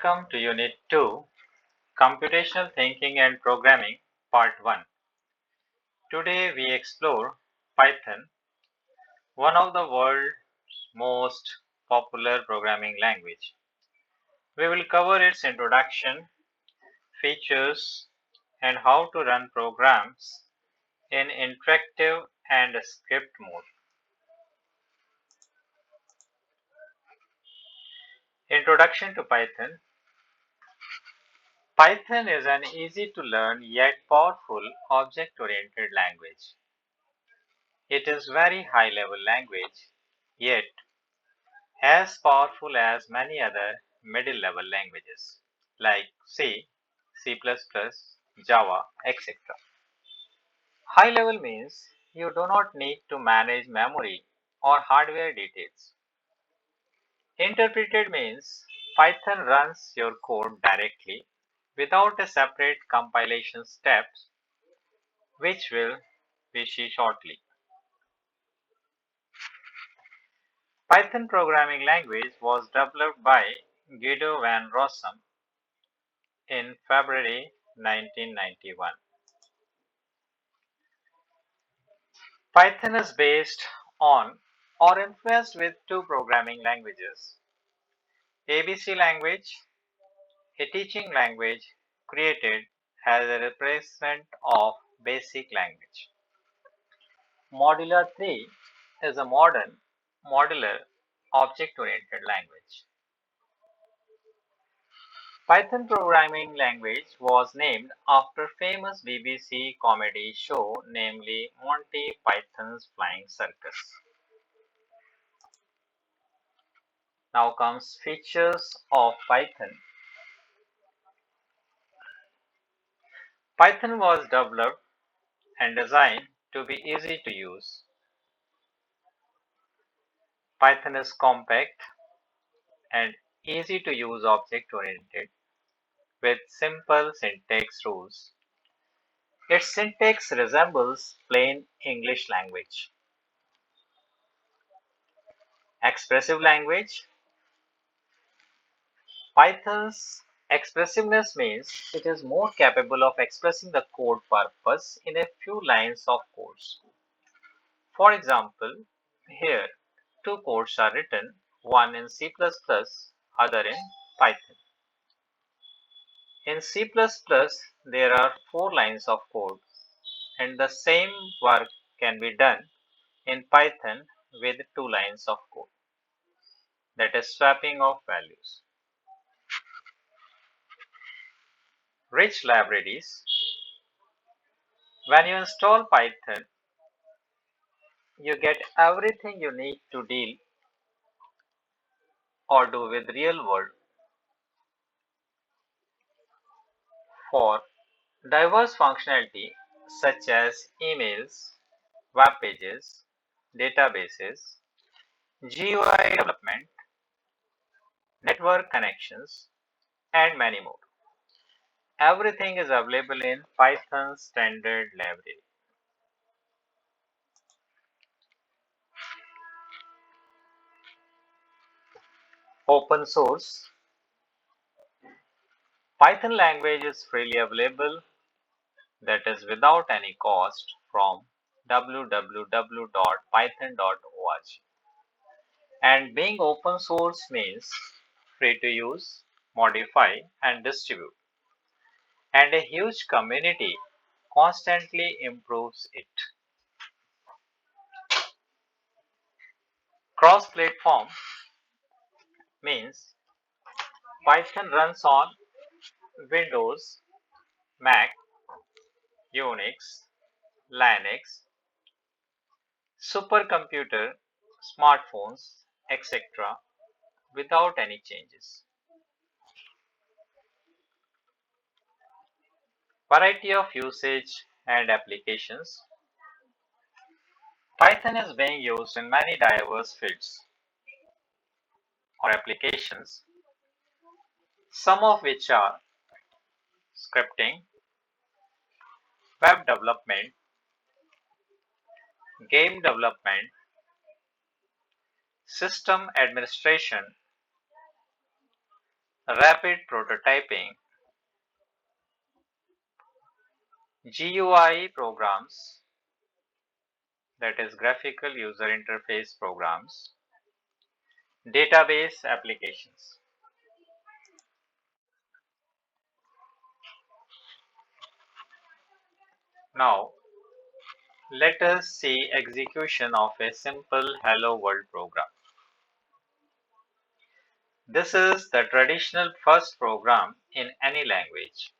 Welcome to Unit 2, Computational Thinking and Programming, Part 1. Today we explore Python, one of the world's most popular programming language. We will cover its introduction, features, and how to run programs in interactive and script mode. Introduction to Python. Python is an easy to learn yet powerful object-oriented language. It is very high-level language, yet as powerful as many other middle-level languages like C, C++, Java, etc. High-level means you do not need to manage memory or hardware details. Interpreted means Python runs your code directly without a separate compilation steps, which will be see shortly. Python programming language was developed by Guido van Rossum in February 1991. Python is based on or influenced with two programming languages. ABC language, a teaching language created as a replacement of basic language. Modular 3 is a modern modular object-oriented language. Python programming language was named after famous BBC comedy show, namely Monty Python's Flying Circus. Now comes features of Python. Python was developed and designed to be easy to use. Python is compact and easy to use object-oriented with simple syntax rules. Its syntax resembles plain English language. Expressive language. Python's expressiveness means it is more capable of expressing the code purpose in a few lines of code. For example, here two codes are written, one in C++, other in Python. In C++, there are 4 lines of code, and the same work can be done in Python with 2 lines of code, that is swapping of values. Rich libraries. When you install Python, you get everything you need to deal or do with real world. For diverse functionality such as emails, web pages, databases, GUI development, network connections, and many more. Everything is available in Python standard library. Open source. Python language is freely available, that is without any cost, from www.python.org. And being open source means free to use, modify, and distribute. And a huge community constantly improves it. Cross-platform means Python runs on Windows, Mac, Unix, Linux, supercomputer, smartphones, etc. without any changes. Variety of usage and applications. Python is being used in many diverse fields or applications, some of which are scripting, web development, game development, system administration, rapid prototyping, GUI programs, that is graphical user interface programs, database applications. Now, let us see execution of a simple Hello World program. This is the traditional first program in any language.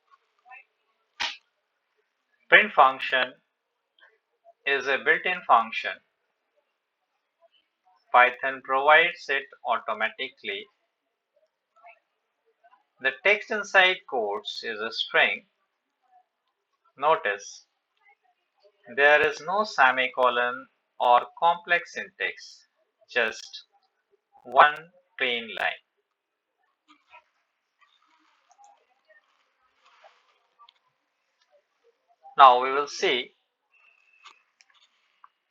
Print function is a built-in function. Python provides it automatically. The text inside quotes is a string. Notice there is no semicolon or complex syntax, just one plain line. Now we will see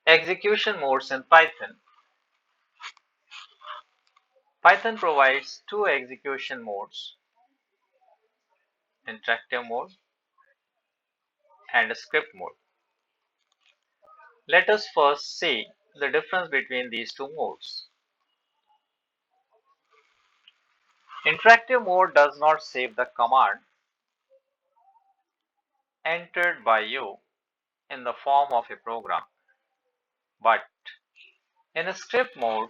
execution modes in Python. Python provides two execution modes, interactive mode and script mode. Let us first see the difference between these two modes. Interactive mode does not save the command entered by you in the form of a program, but in script mode,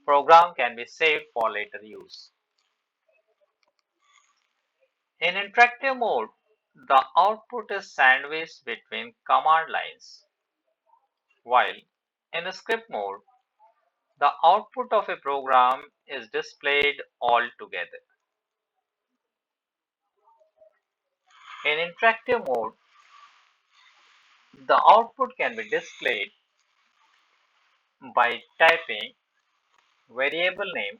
program can be saved for later use. In interactive mode, the output is sandwiched between command lines, while in script mode, the output of a program is displayed all together. In interactive mode, the output can be displayed by typing variable name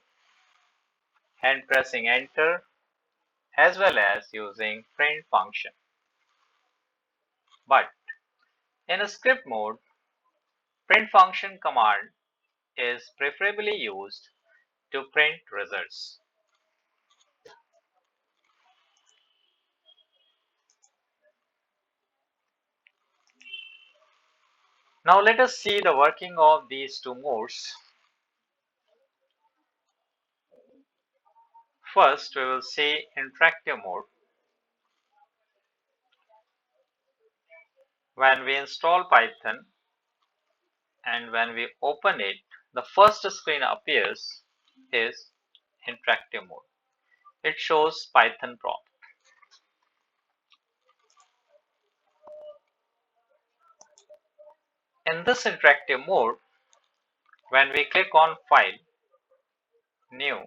and pressing enter, as well as using print function. But in script mode, print function command is preferably used to print results. Now let us see the working of these two modes. First, we will see interactive mode. When we install Python and when we open it, the first screen appears is interactive mode. It shows Python prompt. In this interactive mode, when we click on File, New,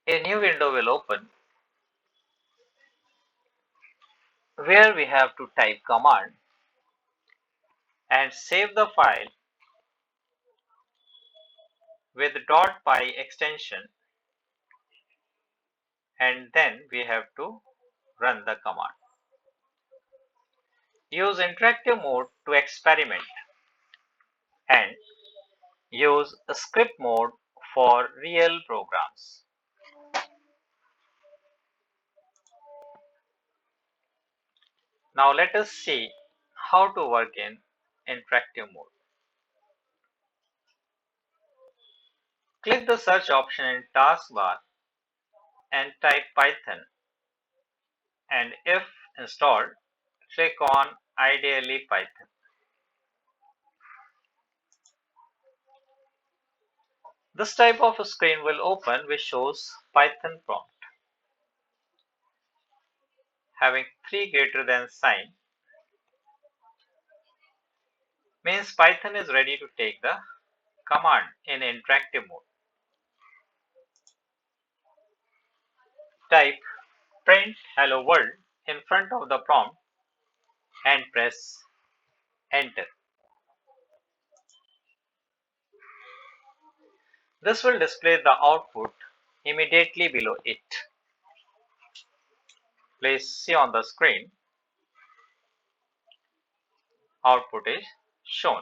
a new window will open where we have to type command and save the file with .py extension, and then we have to run the command. Use interactive mode to experiment and use script mode for real programs. Now let us see how to work in interactive mode. Click the search option in taskbar and type Python, and if installed, click on Ideally Python. This type of a screen will open which shows Python prompt. Having 3 greater than sign means Python is ready to take the command in interactive mode. Type print hello world in front of the prompt and press enter. This will display the output immediately below it. Please see on the screen, output is shown.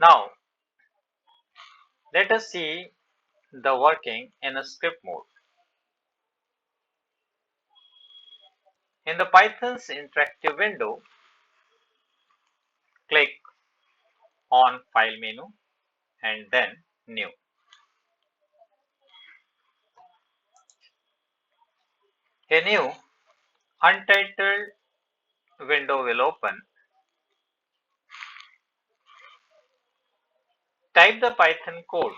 Now, let us see the working in a script mode. In the Python's interactive window, click on File menu and then New. A new untitled window will open. Type the Python code.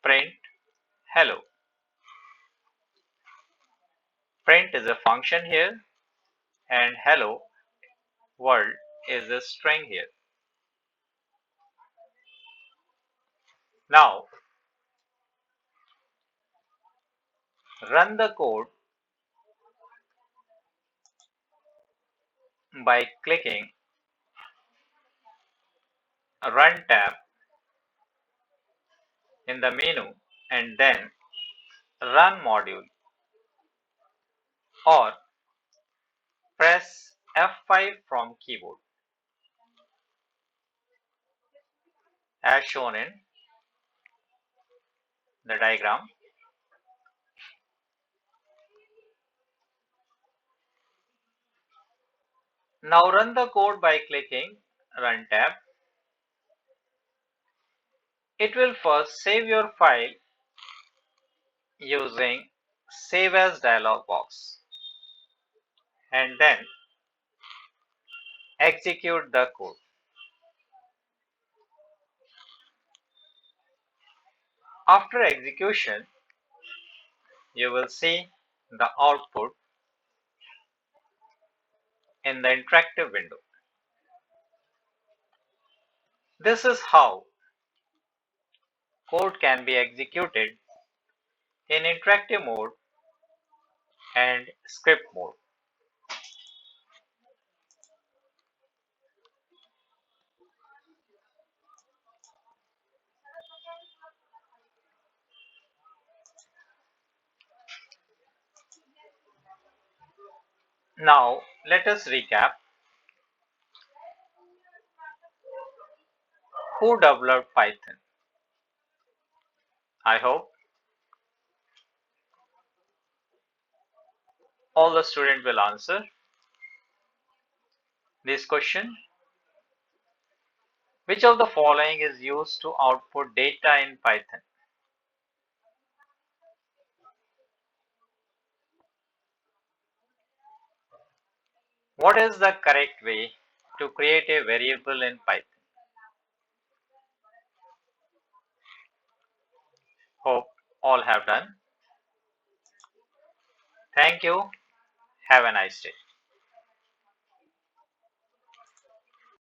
Print hello. Print is a function here and hello world is a string here. Now run the code by clicking Run tab in the menu and then Run module, or press F5 from keyboard as shown in the diagram. Now run the code by clicking Run tab. It will first save your file using Save As dialog box and then execute the code. After execution, you will see the output in the interactive window. This is how code can be executed in interactive mode and script mode. Now let us recap who developed Python. I hope all the students will answer this question. Which of the following is used to output data in Python? What is the correct way to create a variable in Python? Hope all have done. Thank you. Have a nice day.